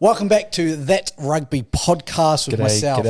Welcome back to That Rugby Podcast with myself,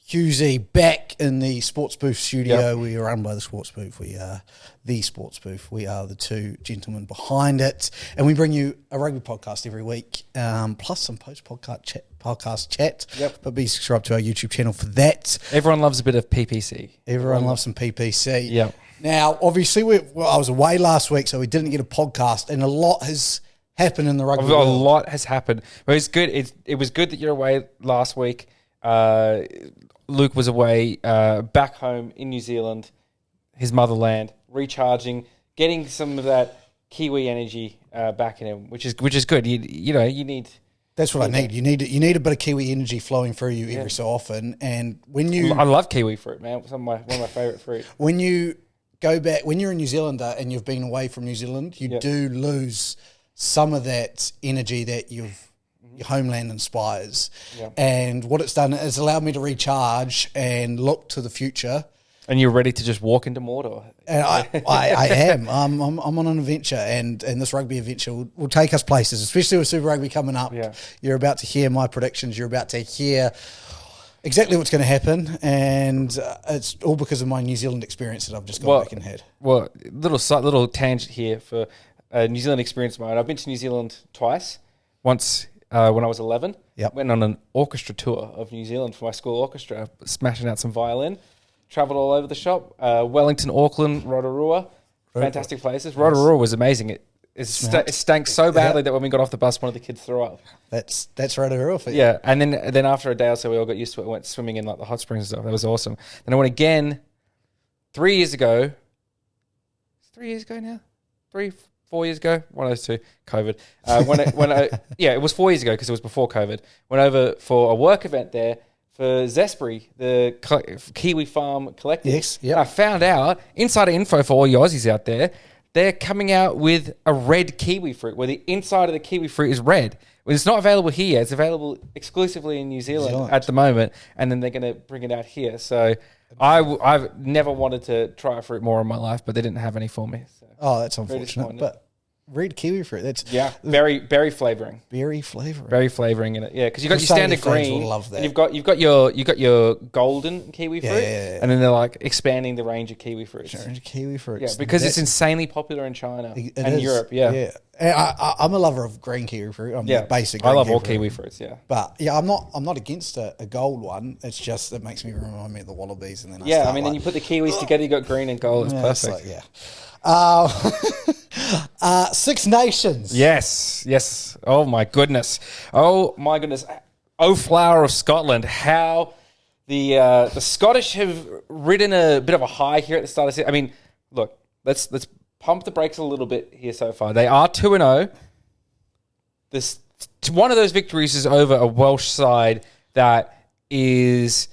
Hughesy, back in the Sports Booth studio. Yep. We are run by the Sports Booth. We are the Sports Booth. We are the two gentlemen behind it. And we bring you a rugby podcast every week, plus some post-podcast chat. Yep. But be subscribed to our YouTube channel for that. Everyone loves a bit of PPC. Everyone loves some PPC. Yep. Now, obviously, I was away last week, so we didn't get a podcast, and a lot has happened in the rugby world. A lot has happened. But it's good. It was good that you're away last week. Luke was away back home in New Zealand, his motherland, recharging, getting some of that Kiwi energy back in him, which is good. You need. That's what I need. You need a bit of Kiwi energy flowing through you every so often. And I love kiwi fruit, man. It's one of my favourite fruit. When you go back, when you're a New Zealander and you've been away from New Zealand, you do lose some of that energy that your homeland inspires. Yep. And what it's done is allowed me to recharge and look to the future. And you're ready to just walk into Mordor. And I am. I'm on an adventure, and this rugby adventure will take us places, especially with Super Rugby coming up. Yeah. You're about to hear my predictions. You're about to hear exactly what's going to happen, and it's all because of my New Zealand experience that I've just gone back and had. Well, little tangent here for New Zealand experience mode. I've been to New Zealand twice. Once when I was 11. Yep. Went on an orchestra tour of New Zealand for my school orchestra, smashing out some violin. Travelled all over the shop. Wellington, Auckland, Rotorua. Fantastic places. Rotorua was amazing. It stank so badly that when we got off the bus, one of the kids threw up. That's Rotorua for you. Yeah, and then after a day or so, we all got used to it. We went swimming in like the hot springs and stuff. That was awesome. Then I went again 3 years ago. 3 years ago now? 4 years ago, one of those two, COVID. It was 4 years ago because it was before COVID. Went over for a work event there for Zespri, the Kiwi Farm Collective. Yes, yeah. I found out, insider info for all you Aussies out there, they're coming out with a red kiwi fruit, where the inside of the kiwi fruit is red. Well, it's not available here. It's available exclusively in New Zealand at the moment, and then they're going to bring it out here. So I've never wanted to try a fruit more in my life, but they didn't have any for me. So. Oh, that's unfortunate. But red kiwi fruit, that's berry flavouring. Berry flavouring. Berry flavouring in it, yeah. Because you've got your standard green, love that. And you've got your golden kiwi fruit, and then they're like expanding the range of kiwi fruits. Kiwi fruits, yeah, because it's insanely popular in China and Europe, yeah. And I'm a lover of green kiwi fruit. I'm basic. I love all kiwi fruits, yeah. But yeah, I'm not against a gold one. It's just it makes me remind me of the Wallabies, and then then you put the kiwis together, you got green and gold. It's perfect. Six Nations. Yes. Oh my goodness. Oh, flower of Scotland. How the Scottish have ridden a bit of a high here at the start of the season. I mean, look, let's pump the brakes a little bit here so far. They are 2-0. This one of those victories is over a Welsh side that is.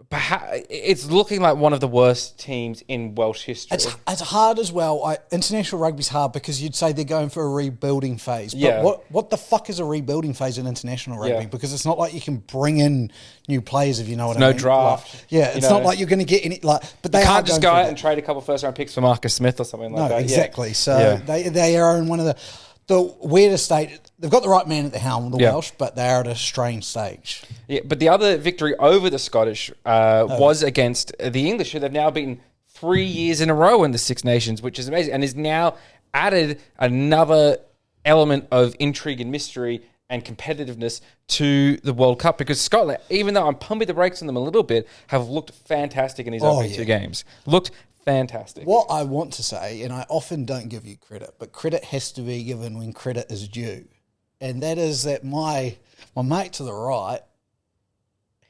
It's looking like one of the worst teams in Welsh history. It's hard as well. International rugby's hard because you'd say they're going for a rebuilding phase. But what the fuck is a rebuilding phase in international rugby? Yeah. Because it's not like you can bring in new players if you know what I mean. No draft. It's not like you're going to get any. But they can't just go out and trade a couple of first-round picks for Marcus Smith or something like that. No, exactly. So they are in one of the weirdest state. They've got the right man at the helm, the Welsh, but they are at a strange stage. Yeah, but the other victory over the Scottish was against the English, who they've now beaten 3 years in a row in the Six Nations, which is amazing, and has now added another element of intrigue and mystery and competitiveness to the World Cup, because Scotland, even though I'm pumping the brakes on them a little bit, have looked fantastic in these opening two games. Looked fantastic. What I want to say, and I often don't give you credit, but credit has to be given when credit is due. And that is that my mate to the right,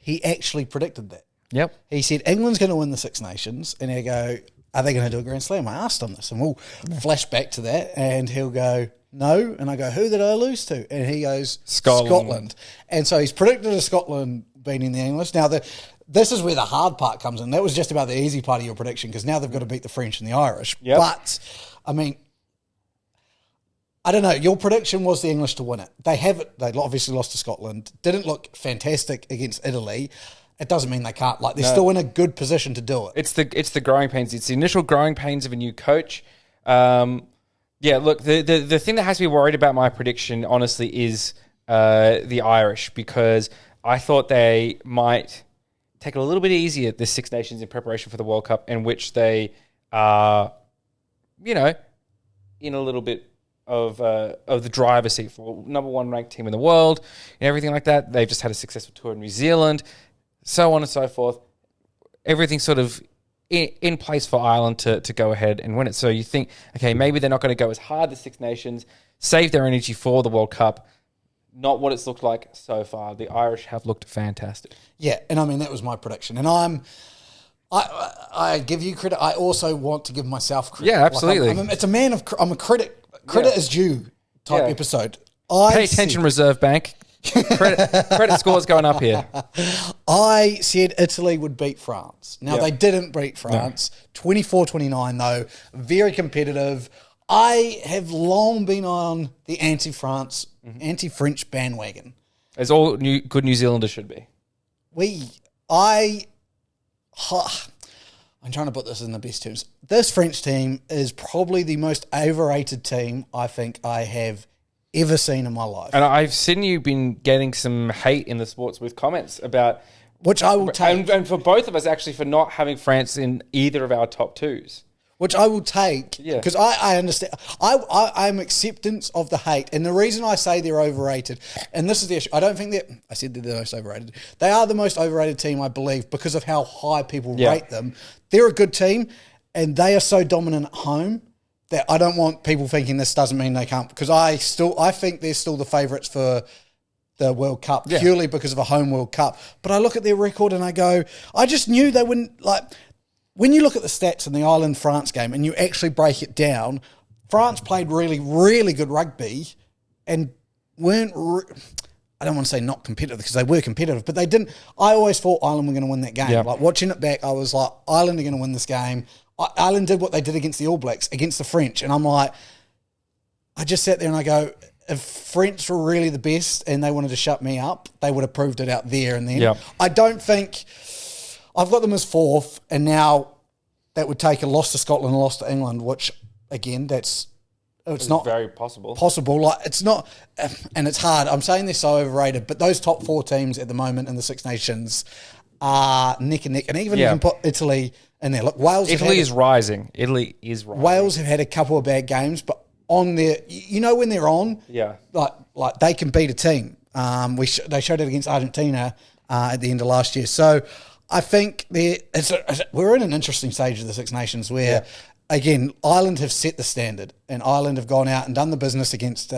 he actually predicted that. Yep. He said England's going to win the Six Nations, and he'll go, are they going to do a Grand Slam? I asked him this, and we'll flash back to that, and he'll go, no. And I go, who did I lose to? And he goes, Scotland. And so he's predicted a Scotland beating the English. Now, this is where the hard part comes in. That was just about the easy part of your prediction, because now they've got to beat the French and the Irish. Yep. But, I mean, I don't know. Your prediction was the English to win it. They obviously lost to Scotland. Didn't look fantastic against Italy. It doesn't mean they can't. They're still in a good position to do it. It's the growing pains. It's the initial growing pains of a new coach. Look, the thing that has me worried about my prediction, honestly, is the Irish, because I thought they might take it a little bit easier this Six Nations in preparation for the World Cup, in which they are, in a little bit of the driver's seat for number one ranked team in the world and everything like that. They've just had a successful tour in New Zealand, so on and so forth. Everything's sort of in place for Ireland to go ahead and win it. So you think, okay, maybe they're not going to go as hard as Six Nations, save their energy for the World Cup. Not what it's looked like so far. The Irish have looked fantastic. Yeah, and I mean, that was my prediction. And I give you credit. I also want to give myself credit. Yeah, absolutely. I'm a critic. Credit is due type episode. Pay attention, Reserve Bank. Credit scores going up here. I said Italy would beat France. Now, they didn't beat France. 24-29, though. Very competitive. I have long been on the anti-France, anti-French bandwagon. As all good New Zealanders should be. I'm trying to put this in the best terms. This French team is probably the most overrated team I think I have ever seen in my life. And I've seen you been getting some hate in the Sports Booth comments about... Which I will take. And for both of us, actually, for not having France in either of our top twos. Which I will take, because I understand. I'm acceptance of the hate. And the reason I say they're overrated, and this is the issue, I don't think I said they're the most overrated. They are the most overrated team, I believe, because of how high people rate them. They're a good team, and they are so dominant at home that I don't want people thinking this doesn't mean they can't, because I think they're still the favourites for the World Cup, purely because of a home World Cup. But I look at their record and I go, I just knew they wouldn't, when you look at the stats in the Ireland-France game and you actually break it down, France played really, really good rugby and weren't, I don't want to say not competitive because they were competitive, but they didn't. I always thought Ireland were going to win that game. Yep. Watching it back, I was like, Ireland are going to win this game. Ireland did what they did against the All Blacks, against the French. And I'm like, I just sat there and I go, if French were really the best and they wanted to shut me up, they would have proved it out there and then. Yep. I don't think... I've got them as fourth, and now that would take a loss to Scotland and a loss to England, which, again, it's not very possible. It's not, and it's hard. I'm saying they're so overrated, but those top four teams at the moment in the Six Nations are neck and neck, and even you can put Italy in there. Look, Italy is rising. Wales have had a couple of bad games, but on their, when they're on, like they can beat a team. They showed it against Argentina at the end of last year, so. I think we're in an interesting stage of the Six Nations where, again, Ireland have set the standard and Ireland have gone out and done the business against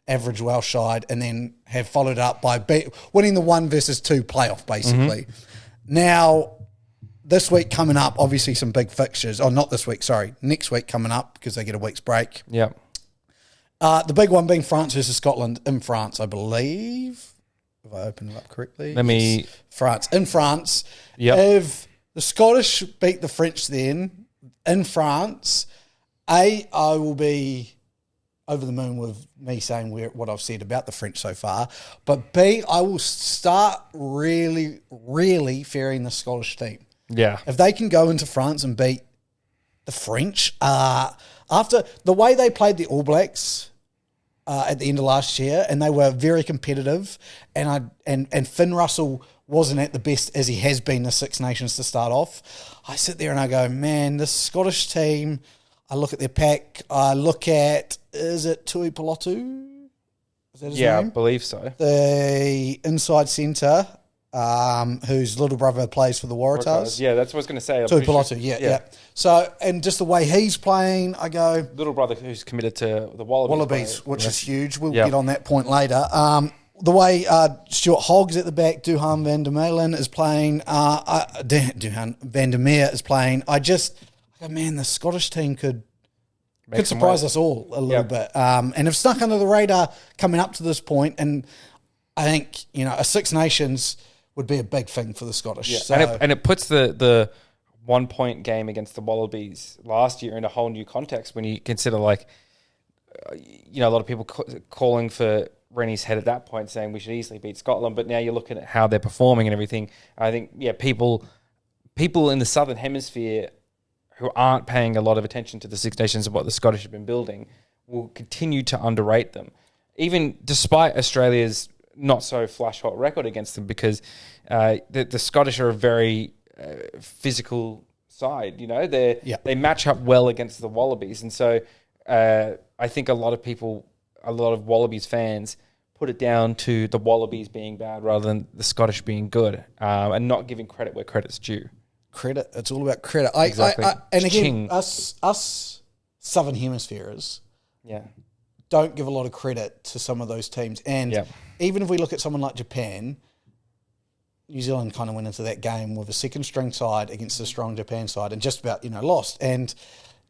average Welsh side and then have followed up by winning the 1 versus 2 playoff, basically. Now, this week coming up, obviously some big fixtures. Oh, not this week, sorry. Next week coming up because they get a week's break. Yeah. The big one being France versus Scotland in France, I believe. If I open it up correctly. France. In France. Yep. If the Scottish beat the French then, in France, I will be over the moon with me saying what I've said about the French so far. But B, I will start really, really fearing the Scottish team. Yeah. If they can go into France and beat the French, after the way they played the All Blacks, at the end of last year, and they were very competitive. And Finn Russell wasn't at the best as he has been the Six Nations to start off. I sit there and I go, man, this Scottish team. I look at their pack. I look at, is it Tui Pelotu? Is that his name? I believe so. The inside centre, whose little brother plays for the Waratahs. Yeah, that's what I was going to say. Tui Pelotu, yeah. So, and just the way he's playing, I go... Little brother who's committed to the Wallabies. Which is huge. We'll get on that point later. The way Stuart Hogg's at the back, Duhan van der Meulen is playing, Duhan van der Meer is playing, I go, man, the Scottish team could surprise us all a little bit. And have snuck under the radar coming up to this point, and I think, a Six Nations would be a big thing for the Scottish. Yeah. So, and it puts the 1 point game against the Wallabies last year in a whole new context when you consider a lot of people calling for Rennie's head at that point, saying we should easily beat Scotland, but now you're looking at how they're performing and everything. I think people in the Southern Hemisphere who aren't paying a lot of attention to the Six Nations and what the Scottish have been building will continue to underrate them. even despite Australia's not so flash hot record against them, because the Scottish are a very physical side. You know, they match up well against the Wallabies, and so I think a lot of Wallabies fans put it down to the Wallabies being bad rather than the Scottish being good, and not giving credit where credit's due. Credit. It's all about credit. Exactly. And again, us Southern Hemispheres don't give a lot of credit to some of those teams. And even if we look at someone like Japan, New Zealand kind of went into that game with a second string side against a strong Japan side and just about, lost. And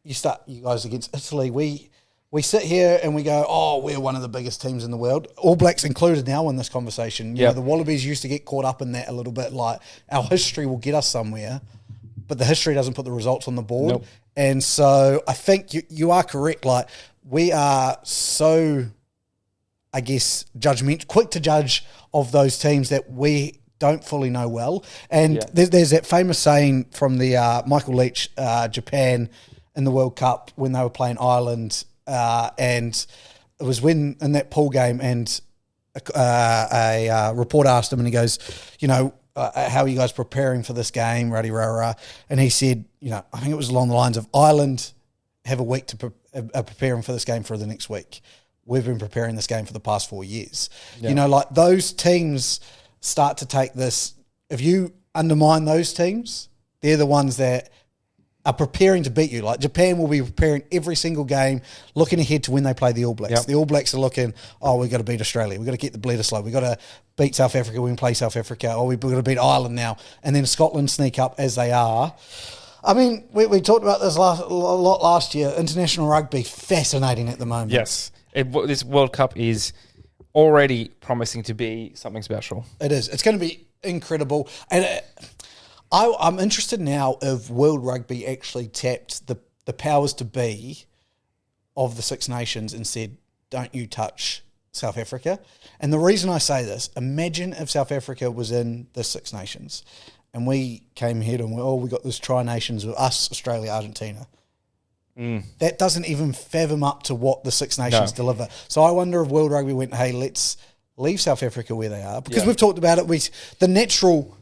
you guys against Italy, we sit here and we go, oh, we're one of the biggest teams in the world. All Blacks included now in this conversation. You know, the Wallabies used to get caught up in that a little bit, like our history will get us somewhere, but the history doesn't put the results on the board. Nope. And so I think you are correct. Like, we are so, I guess, quick to judge of those teams that we don't fully know well. And there's that famous saying from the Michael Leach, Japan in the World Cup when they were playing Ireland, and it was when in that pool game, and a reporter asked him, and he goes, how are you guys preparing for this game, rah-de-rah-rah? And he said, I think it was along the lines of, Ireland have a week to preparing for this game for the next week. We've been preparing this game for the past 4 years. Yeah. Like those teams start to take this. If you undermine those teams, they're the ones that are preparing to beat you. Like Japan will be preparing every single game, looking ahead to when they play the All Blacks. Yep. The All Blacks are looking, we've got to beat Australia. We've got to get the Bledisloe. We've got to beat South Africa when we play South Africa. We've got to beat Ireland now. And then Scotland sneak up as they are. I mean, we talked about this a lot last year. International rugby, fascinating at the moment. Yes. This World Cup is already promising to be something special. It is. It's going to be incredible. And I'm interested now if World Rugby actually tapped the powers to be of the Six Nations and said, don't you touch South Africa. And the reason I say this, imagine if South Africa was in the Six Nations and we came here and we got this tri-nations with us, Australia, Argentina. That doesn't even fathom up to what the Six Nations deliver. So I wonder if World Rugby went, hey, let's leave South Africa where they are. Because we've talked about it. The natural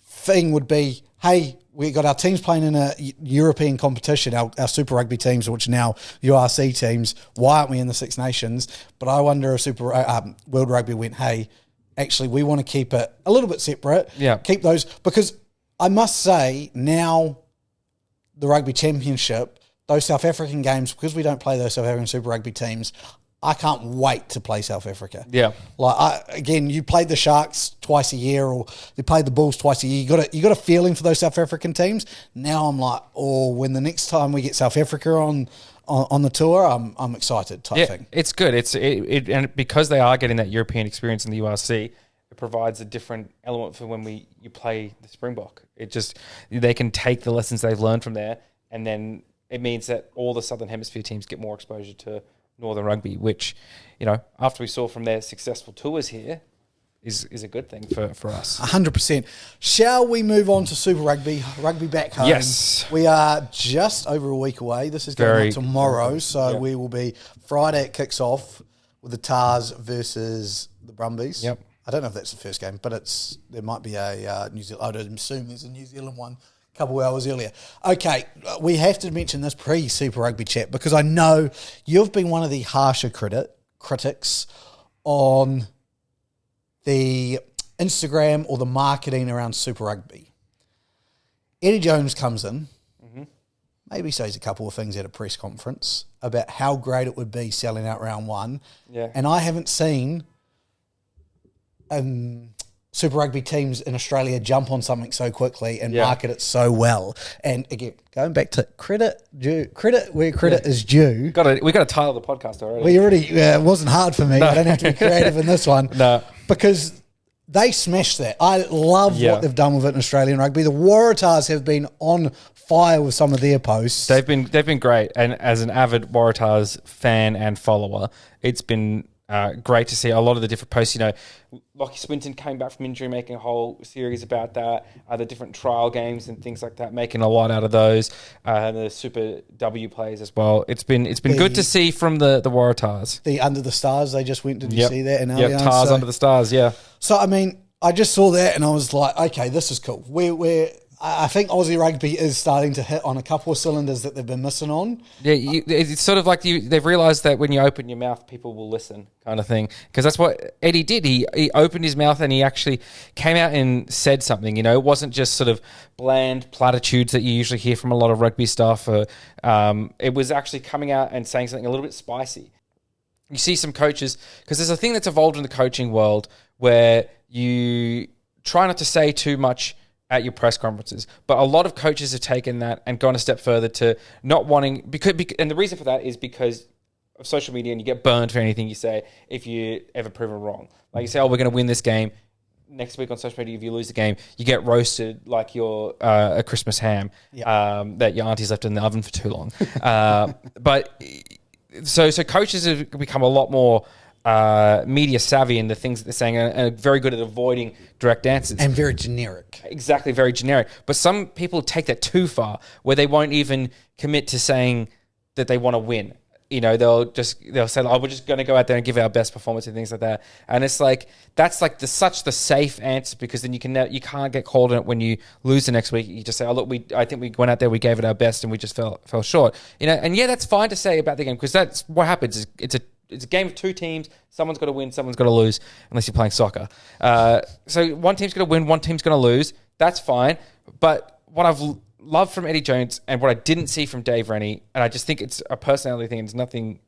thing would be, hey, we got our teams playing in a European competition, our Super Rugby teams, which are now URC teams. Why aren't we in the Six Nations? But I wonder if World Rugby went, hey, actually, we want to keep it a little bit separate. Yeah. Keep those. Because I must say, now the Rugby Championship, those South African games, because we don't play those South African Super Rugby teams, I can't wait to play South Africa. Yeah. Again, you played the Sharks twice a year, or you played the Bulls twice a year. You got a feeling for those South African teams. Now I'm like, when the next time we get South Africa on the tour, I'm excited type thing. It's good. And because they are getting that European experience in the URC, it provides a different element for when you play the Springbok. They can take the lessons they've learned from there, and then it means that all the Southern Hemisphere teams get more exposure to Northern Rugby, which, after we saw from their successful tours here, is a good thing for us. 100%. Shall we move on to Super Rugby back home? Yes. We are just over a week away. This is going on tomorrow, so we will be Friday. It kicks off with the Tars versus the Brumbies. Yep. I don't know if that's the first game, but there might be a New Zealand. I'd assume there's a New Zealand one a couple of hours earlier. Okay, we have to mention this pre-Super Rugby chat because I know you've been one of the harsher critics on the Instagram or the marketing around Super Rugby. Eddie Jones comes in, maybe says a couple of things at a press conference about how great it would be selling out round one. Yeah. And I haven't seen Super Rugby teams in Australia jump on something so quickly and market it so well. And again, going back to credit where credit is due. We got to title the podcast already. It wasn't hard for me. No. I don't have to be creative in this one. No. Because they smashed that. I love what they've done with it in Australian rugby. The Waratahs have been on fire with some of their posts. They've been great. And as an avid Waratahs fan and follower, it's been great to see a lot of the different posts. You know, Lockie Swinton came back from injury, making a whole series about that. The different trial games and things like that, making a lot out of those. The Super W plays as well. It's been good to see from the Waratahs. The Under the Stars they just went. Did you see that? Yeah, Tars Under the Stars. Yeah. So I mean, I just saw that and I was like, okay, this is cool. I think Aussie rugby is starting to hit on a couple of cylinders that they've been missing on. Yeah, it's sort of like they've realised that when you open your mouth, people will listen, kind of thing. Because that's what Eddie did. He opened his mouth and he actually came out and said something. You know, it wasn't just sort of bland platitudes that you usually hear from a lot of rugby stuff. It was actually coming out and saying something a little bit spicy. You see some coaches, because there's a thing that's evolved in the coaching world where you try not to say too much at your press conferences, but a lot of coaches have taken that and gone a step further to not wanting, and the reason for that is because of social media, and you get burned for anything you say if you ever proven wrong. Like you say, oh, we're going to win this game. Next week on social media, if you lose the game, you get roasted like you're a Christmas ham that your auntie's left in the oven for too long. But so coaches have become a lot more media savvy in the things that they're saying, and are very good at avoiding direct answers. And very generic. Exactly, very generic. But some people take that too far, where they won't even commit to saying that they want to win. You know, they'll say, "Oh, we're just going to go out there and give our best performance," and things like that. And it's like that's like the safe answer, because then you can't get called on it when you lose the next week. You just say, "Oh, look, I think we went out there, we gave it our best, and we just fell short." You know, and yeah, that's fine to say about the game, because that's what happens. It's a game of two teams. Someone's got to win, someone's got to lose, unless you're playing soccer. So one team's going to win, one team's going to lose. That's fine. But what I've loved from Eddie Jones, and what I didn't see from Dave Rennie, and I just think it's a personality thing, it's nothing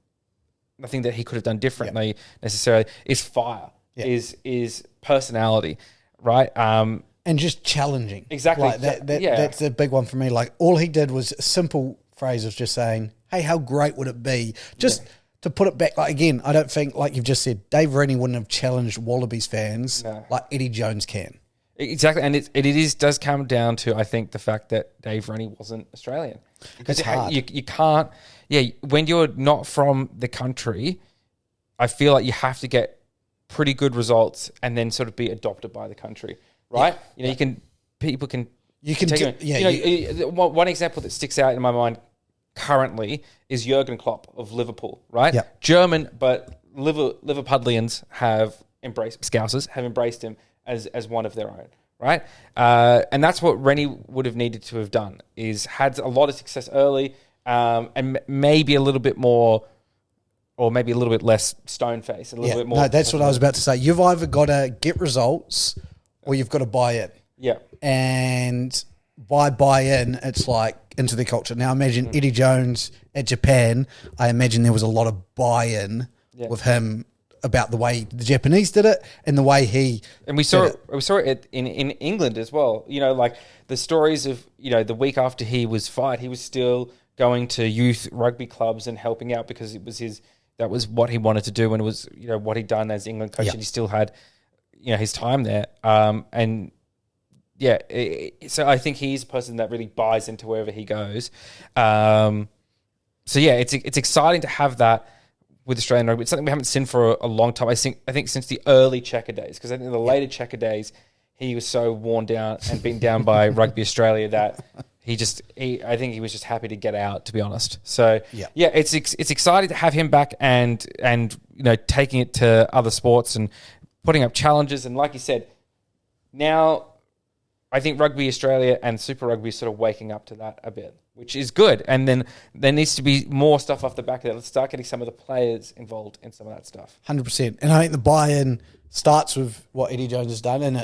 that he could have done differently necessarily, is fire, is personality, right? And just challenging. Exactly. Like that's a big one for me. Like, all he did was a simple phrase of just saying, hey, how great would it be? Just... to put it back, like, again, I don't think, like you've just said, Dave Rennie wouldn't have challenged Wallabies fans like Eddie Jones can. Exactly, and it does come down to, I think, the fact that Dave Rennie wasn't Australian. Because you can't, when you're not from the country, I feel like you have to get pretty good results and then sort of be adopted by the country, right? Yeah. You know, one example that sticks out in my mind currently is Jurgen Klopp of Liverpool, right? Yep. German, but Liverpudlians have embraced him as one of their own, right? And that's what Rennie would have needed to have done, is had a lot of success early, and maybe a little bit more, or maybe a little bit less stone-faced, a little bit more. No, that's what I was about to say. You've either got to get results or you've got to buy in. Yeah. And by buy in, it's like into the culture. Now imagine Eddie Jones at Japan. I imagine there was a lot of buy-in with him about the way the Japanese did it and the way he we saw it in England as well. You know, like the stories of, you know, the week after he was fired, he was still going to youth rugby clubs and helping out, because that was what he wanted to do, and it was, you know, what he'd done as England coach, and he still had, you know, his time there. So I think he's a person that really buys into wherever he goes. It's exciting to have that with Australian rugby. It's something we haven't seen for a long time. I think since the early Checker days, because I think in the later Checker days, he was so worn down and beaten down by Rugby Australia that I think he was just happy to get out, to be honest. So it's exciting to have him back and you know, taking it to other sports and putting up challenges. And like you said, now I think Rugby Australia and Super Rugby is sort of waking up to that a bit, which is good. And then there needs to be more stuff off the back of that. Let's start getting some of the players involved in some of that stuff. 100%. And I think the buy-in starts with what Eddie Jones has done, and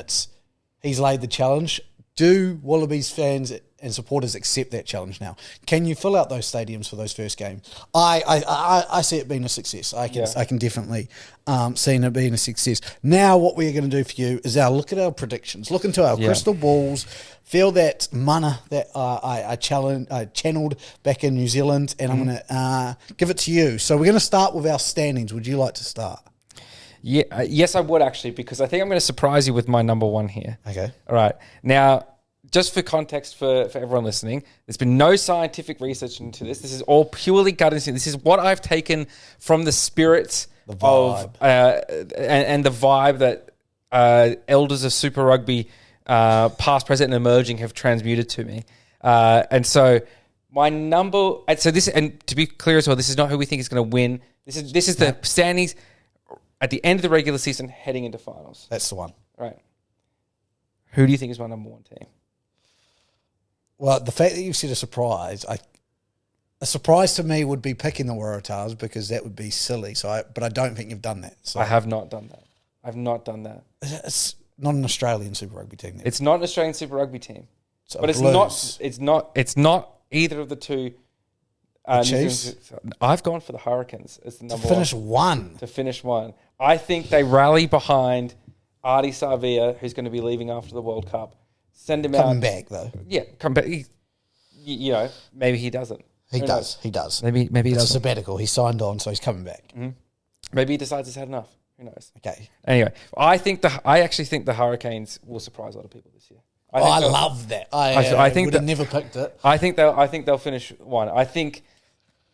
he's laid the challenge. Do Wallabies fans and supporters accept that challenge now? Can you fill out those stadiums for those first games? I see it being a success. I can definitely see it being a success. Now what we're going to do for you is look at our predictions, look into our crystal balls, feel that mana that I channeled back in New Zealand, and I'm going to give it to you. So we're going to start with our standings. Would you like to start? Yeah, yes, I would actually, because I think I'm going to surprise you with my number one here. Okay. All right. Now, just for context for everyone listening, there's been no scientific research into this. This is all purely gut instinct. This is what I've taken from the spirits of and the vibe that elders of Super Rugby, past, present, and emerging, have transmuted to me. And so my number, so this, and to be clear as well, this is not who we think is going to win. This is the standings at the end of the regular season, heading into finals. That's the one. Right. Who do you think is my number one team? Well, the fact that you've said a surprise, a surprise to me would be picking the Waratahs, because that would be silly. But I don't think you've done that. So I have not done that. I've not done that. It's not an Australian Super Rugby team. It's not an Australian Super Rugby team. So but it's not either of the two. Chiefs? I've gone for the Hurricanes as the number one. To finish one. I think they rally behind Artie Savia, who's going to be leaving after the World Cup. Send him out. Coming back, though. Yeah, come back. Maybe he doesn't. He does. Maybe he doesn't. It's a sabbatical. He signed on, so he's coming back. Mm-hmm. Maybe he decides he's had enough. Who knows? Okay. Anyway, I actually think the Hurricanes will surprise a lot of people this year. I love that. I think would have never picked it. I think they'll finish one. I think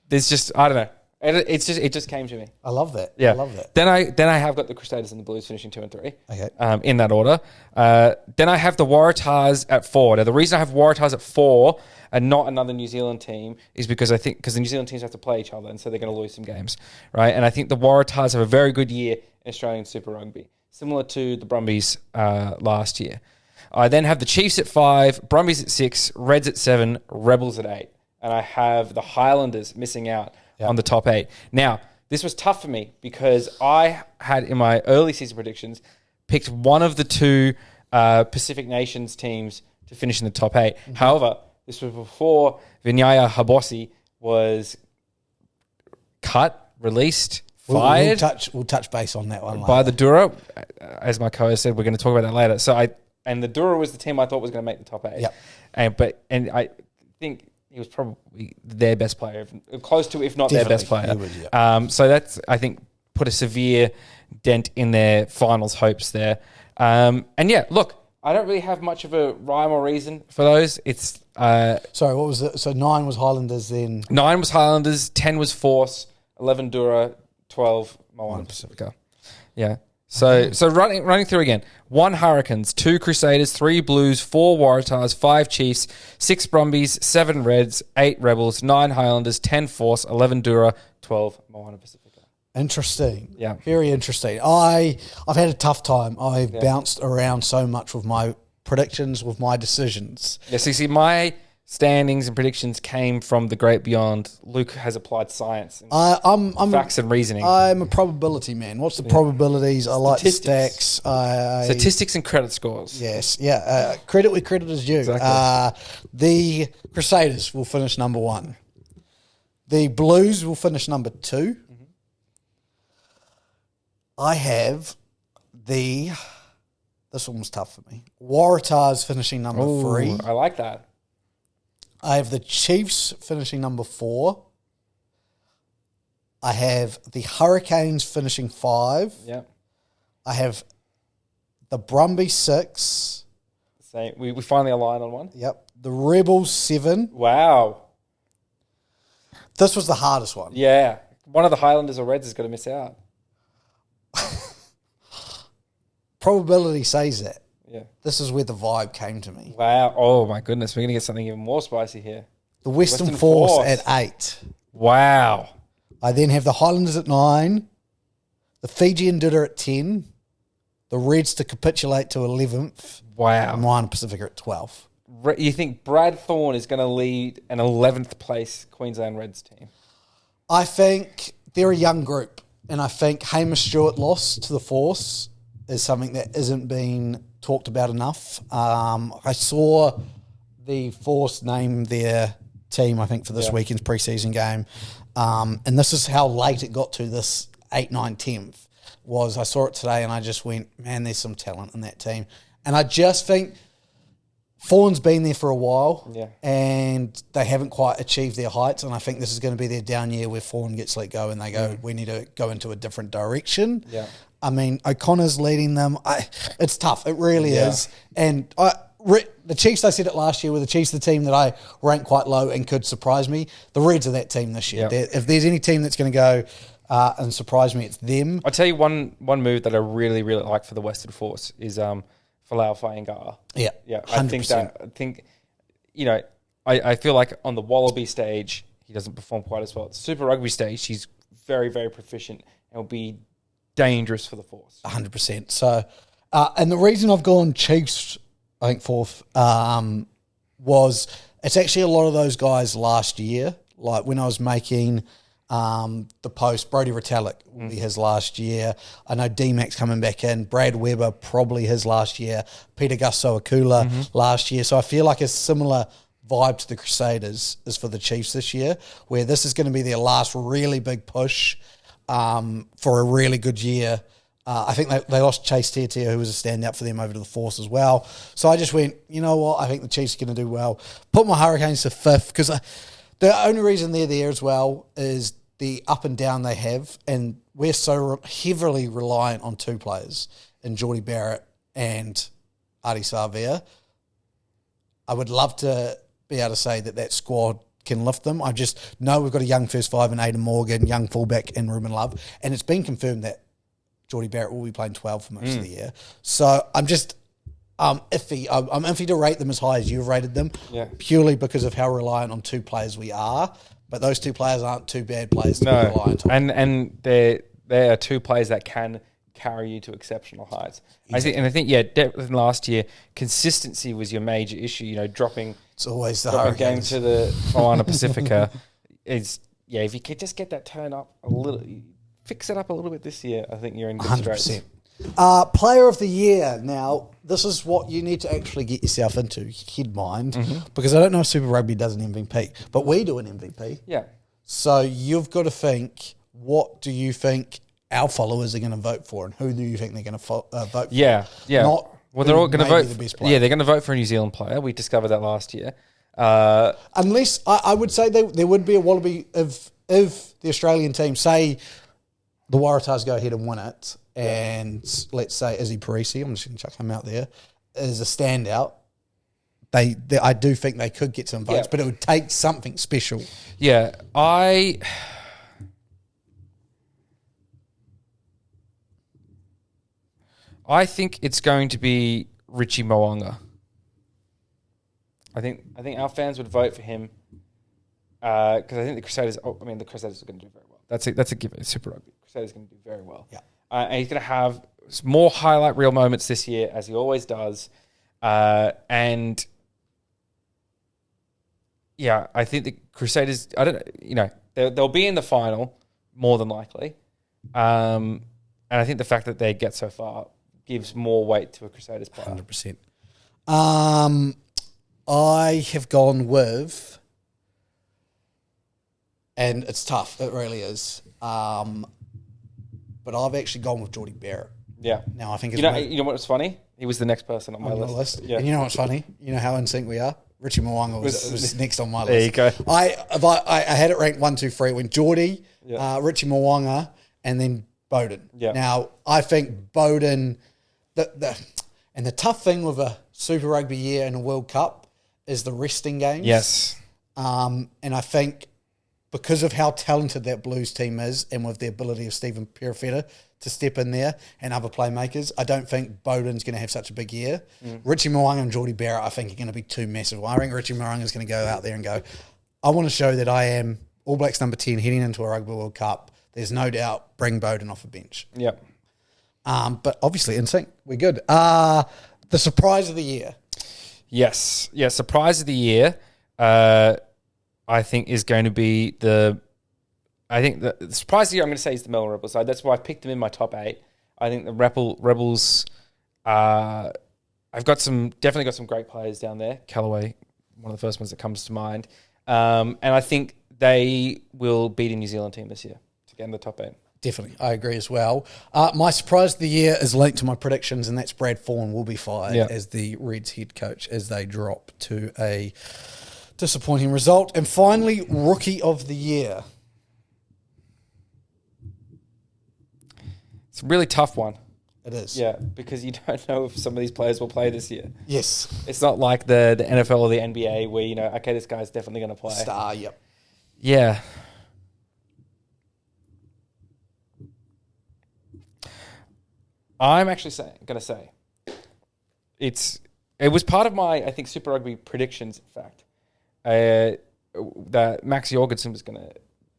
there's just, I don't know. It just came to me. I love that. Yeah. I love that. Then I have got the Crusaders and the Blues finishing 2 and 3. Okay. In that order. Then I have the Waratahs at 4. Now the reason I have Waratahs at 4 and not another New Zealand team is because the New Zealand teams have to play each other, and so they're going to lose some games, right? And I think the Waratahs have a very good year in Australian Super Rugby, similar to the Brumbies last year. I then have the Chiefs at 5, Brumbies at 6, Reds at 7, Rebels at 8, and I have the Highlanders missing out on the top 8. Now, this was tough for me because I had, in my early season predictions, picked one of the two Pacific Nations teams to finish in the top 8. Mm-hmm. However, this was before Vinyaya Habosi was cut, released, fired. We'll touch base on that one later. By the Dura. As my co-host said, we're going to talk about that later. So the Dura was the team I thought was going to make the top 8. Yep. And I think he was probably their best player, close to, if not their best player. Would, yeah. So that's, I think, put a severe dent in their finals hopes there. And yeah, look, I don't really have much of a rhyme or reason for those. It's sorry, what was it? So 9 was Highlanders, then 9 was Highlanders, 10 was Force, 11 Dura, 12 Moana Pacifica. Yeah. So running through again: 1 Hurricanes, 2 Crusaders, 3 Blues, 4 Waratahs, 5 Chiefs, 6 Brumbies, 7 Reds, 8 Rebels, 9 Highlanders, 10 Force, 11 Dura, 12 Moana Pacifica. Interesting. Yeah. Very interesting. I've had a tough time. I've bounced around so much with my predictions, with my decisions. Yeah, so you see, my standings and predictions came from the great beyond. Luke has applied science and I'm facts and reasoning. I'm a probability man. What's the probabilities? I like the stacks. Statistics and credit scores. Yes, yeah. Credit where credit is due. Exactly. The Crusaders will finish number 1. The Blues will finish number 2. Mm-hmm. I have this one was tough for me. Waratahs finishing number 3. I like that. I have the Chiefs finishing number 4. I have the Hurricanes finishing 5. Yeah. I have the Brumbies 6. Same. We finally aligned on one. Yep. The Rebels 7. Wow. This was the hardest one. Yeah. One of the Highlanders or Reds is going to miss out. Probability says that. Yeah. This is where the vibe came to me. Wow. Oh, my goodness. We're going to get something even more spicy here. The Western Force at 8. Wow. I then have the Highlanders at 9. The Fijian Duda at 10. The Reds to capitulate to 11th. Wow. And Moana Pacifica at 12. You think Brad Thorne is going to lead an 11th place Queensland Reds team? I think they're a young group. And I think Hamish Stewart loss to the Force is something that isn't being talked about enough. I saw the Force name their team, I think, for this weekend's preseason game. And this is how late it got to, this 8, 9, 10th. I saw it today and I just went, man, there's some talent in that team. And I just think Fawn's been there for a while and they haven't quite achieved their heights. And I think this is going to be their down year where Fawn gets let go and they go, we need to go into a different direction. Yeah. I mean, O'Connor's leading them. It's tough. It really is. And the Chiefs, I said it last year, were the Chiefs the team that I ranked quite low and could surprise me. The Reds are that team this year. Yeah. If there's any team that's going to go and surprised me it's them. I'll tell you one move that I really, really like for the Western Force is Falau Fainga'a. Yeah, Yeah. 100%. I think, I feel like on the Wallaby stage, he doesn't perform quite as well. At the Super Rugby stage, he's very, very proficient and will be dangerous for the Force. 100%. So, and the reason I've gone Chiefs, I think, fourth, was it's actually a lot of those guys last year. Like when I was making the post, Brodie Retallick will be his last year. I know D-Max coming back in. Brad Weber, probably his last year. Peter Gus-Soakula last year. So I feel like a similar vibe to the Crusaders is for the Chiefs this year, where this is going to be their last really big push for a really good year. I think they lost Chase Tiatia, who was a standout for them, over to the Force as well. So I just went, you know what, I think the Chiefs are going to do well. Put my Hurricanes to fifth, because the only reason they're there as well is the up and down they have, and we're so heavily reliant on two players, in Geordie Barrett and Adi Savia. I would love to be able to say that squad can lift them. I just know we've got a young first five in Aidan Morgan, young fullback in Ruben Love, and it's been confirmed that Geordie Barrett will be playing 12 for most of the year. So I'm just iffy. I'm iffy to rate them as high as you've rated them, purely because of how reliant on two players we are. But those two players aren't too bad players to be reliant on. And they are two players that can carry you to exceptional heights. Exactly. I think, depth in last year, consistency was your major issue. Dropping. It's always the Hurricanes. Game to the Moana Pacifica is if you could just get that turn up a little. Fix it up a little bit this year, I think you're in good 100%. Straits. Player of the year. Now, this is what you need to actually get yourself into, head mind, because I don't know if Super Rugby does an MVP, but we do an MVP. Yeah. So you've got to think, what do you think our followers are going to vote for, and who do you think they're going to vote for? Yeah. Not they're all going to vote. The best player. Yeah, they're going to vote for a New Zealand player. We discovered that last year. Unless, I would say there would be a Wallaby if the Australian team, say, the Waratahs go ahead and win it, and let's say Izzy Parisi, I'm just going to chuck him out there, is a standout. I do think they could get some votes, but it would take something special. Yeah, I think it's going to be Richie Mo'unga. I think our fans would vote for him because I think the Crusaders. The Crusaders are going to do very well. That's a given. Super Rugby. Crusaders going to do very well. Yeah, and he's going to have more highlight reel moments this year, as he always does. And yeah, I think the Crusaders. I don't. They'll be in the final more than likely. And I think the fact that they get so far gives more weight to a Crusaders player. 100%. I have gone with, and it's tough. It really is. But I've actually gone with Geordie Barrett. Yeah. Now I think you know what's funny? He was the next person on my list. Yeah. And you know what's funny? You know how in sync we are. Richie Mo'unga was next on my list. There you go. I had it ranked 1, 2, 3. It went Geordie, Richie Mo'unga, and then Bowden. Yeah. Now I think Bowden. The tough thing with a Super Rugby year and a World Cup is the resting games. Yes. And I think because of how talented that Blues team is, and with the ability of Stephen Perifetta to step in there and other playmakers, I don't think Bowden's going to have such a big year. Richie Mo'unga and Geordie Barrett, I think, are going to be too massive. I think Richie Mo'unga is going to go out there and go, I want to show that I am All Blacks number 10 heading into a Rugby World Cup. There's no doubt, bring Bowden off the bench. Yep. But obviously in sync, we're good. The surprise of the year. Yes. Yeah, surprise of the year, I think, is going to be the surprise of the year I'm going to say is the Melbourne Rebels. So that's why I picked them in my top 8. I think the Rebels, I've definitely got some great players down there. Callaway, one of the first ones that comes to mind. And I think they will beat a New Zealand team this year to get in the top 8. Definitely, I agree as well. My surprise of the year is linked to my predictions, and that's Brad Fawn will be fired as the Reds head coach as they drop to a disappointing result. And finally, Rookie of the Year. It's a really tough one. It is. Yeah, because you don't know if some of these players will play this year. Yes. It's not like the NFL or the NBA where, okay, this guy's definitely going to play. Star, yep. Yeah. I'm actually going to say it was part of my, I think, Super Rugby predictions, in fact, that Max Jorgensen was going to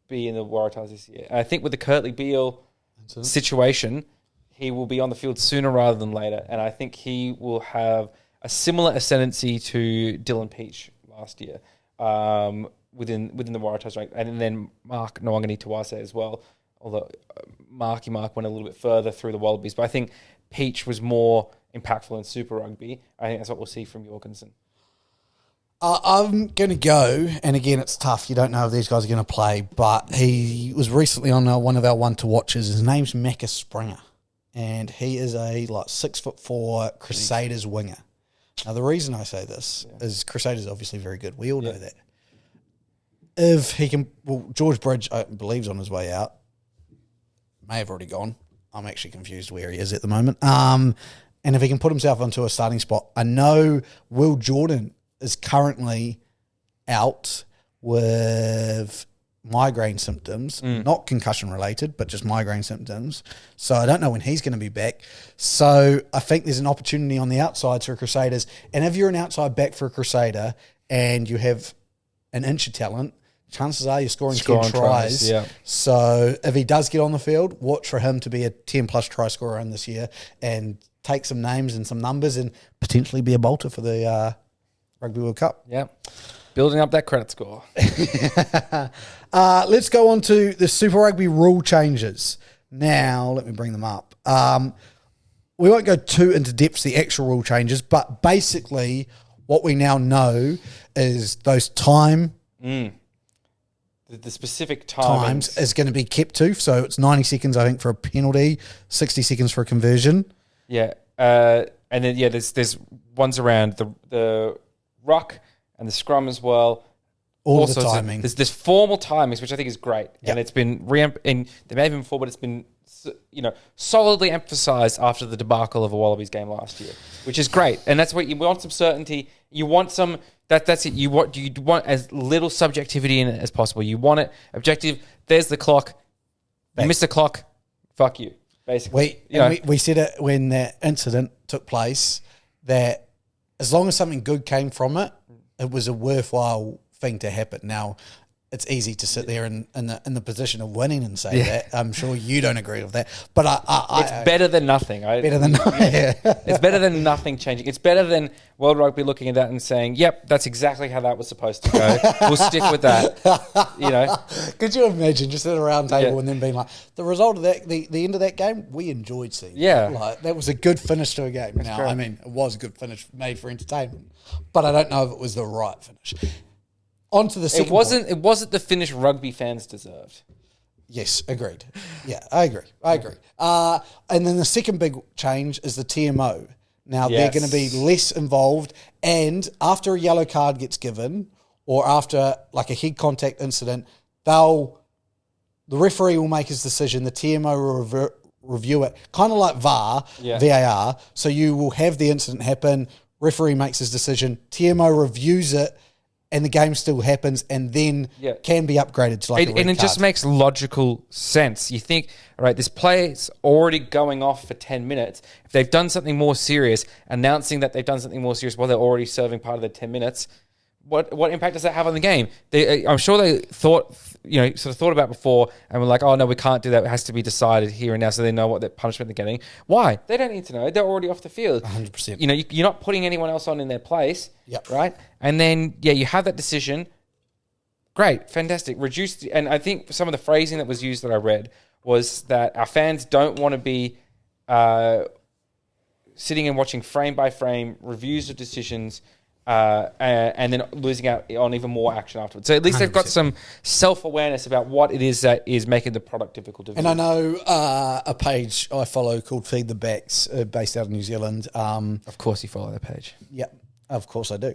be in the Waratahs this year. And I think with the Kurtley Beale situation, he will be on the field sooner rather than later. And I think he will have a similar ascendancy to Dylan Peach last year within the Waratahs rank. And then Mark Nwangani Tawase as well, although Mark went a little bit further through the Wallabies. But I think Peach was more impactful in Super Rugby. I think that's what we'll see from Jorgensen. I'm going to go, and again, it's tough. You don't know if these guys are going to play, but he was recently on one of our one-to-watches. His name's Macca Springer, and he is a 6'4" Crusaders winger. Now, the reason I say this is Crusaders are obviously very good. We all know that. If he can, George Bridge, I believe, is on his way out. May have already gone. I'm actually confused where he is at the moment. And if he can put himself onto a starting spot, I know Will Jordan is currently out with migraine symptoms, not concussion related, but just migraine symptoms. So I don't know when he's going to be back. So I think there's an opportunity on the outside for Crusaders. And if you're an outside back for a Crusader and you have an inch of talent, chances are you're scoring 10 tries. Yeah. So if he does get on the field, watch for him to be a 10-plus try scorer in this year and take some names and some numbers and potentially be a bolter for the Rugby World Cup. Yeah. Building up that credit score. Let's go on to the Super Rugby rule changes. Now, let me bring them up. We won't go too into depth the actual rule changes, but basically what we now know is those The specific times is going to be kept to. So it's 90 seconds, I think, for a penalty, 60 seconds for a conversion. Yeah. And then, there's ones around the ruck and the scrum as well. All the timing. There's formal timings, which I think is great. Yep. And it's been and there may have been before, but it's been solidly emphasised after the debacle of a Wallabies game last year, which is great. And that's what you want, some certainty. You want some that's it. You want as little subjectivity in it as possible. You want it objective. There's the clock. You miss the clock. Fuck you. Basically, we said it when that incident took place that as long as something good came from it, it was a worthwhile thing to happen. Now, it's easy to sit there in the position of winning and say that. I'm sure you don't agree with that, but it's better than nothing. It's better than nothing changing. It's better than World Rugby looking at that and saying, "Yep, that's exactly how that was supposed to go. We'll stick with that." Could you imagine just at a round table and then being like, the result of that, the end of that game, we enjoyed seeing. Yeah, that was a good finish to a game. That's great. I mean, it was a good finish made for entertainment, but I don't know if it was the right finish. On to the second point. It wasn't the finish rugby fans deserved. Yes, agreed. Yeah, I agree. And then the second big change is the TMO. Now, they're going to be less involved, and after a yellow card gets given, or after like a head contact incident, the referee will make his decision, the TMO will review it, kind of like VAR. So you will have the incident happen, referee makes his decision, TMO reviews it, and the game still happens and then can be upgraded to like a red and it card. just makes logical sense. You think, all right, this play's already going off for 10 minutes. If they've done something more serious, announcing that they've done something more serious while they're already serving part of their 10 minutes, what impact does that have on the game? I'm sure they thought about before and were like, oh, no, we can't do that. It has to be decided here and now so they know what the punishment they're getting. Why? They don't need to know. They're already off the field. 100%. You're not putting anyone else on in their place, right? And then, you have that decision. Great, fantastic. And I think some of the phrasing that was used that I read was that our fans don't want to be sitting and watching frame by frame reviews of decisions and then losing out on even more action afterwards. So at least 100%. They've got some self-awareness about what it is that is making the product difficult to view. And I know a page I follow called Feed the Backs, based out of New Zealand. Of course you follow that page. Yep. Of course I do.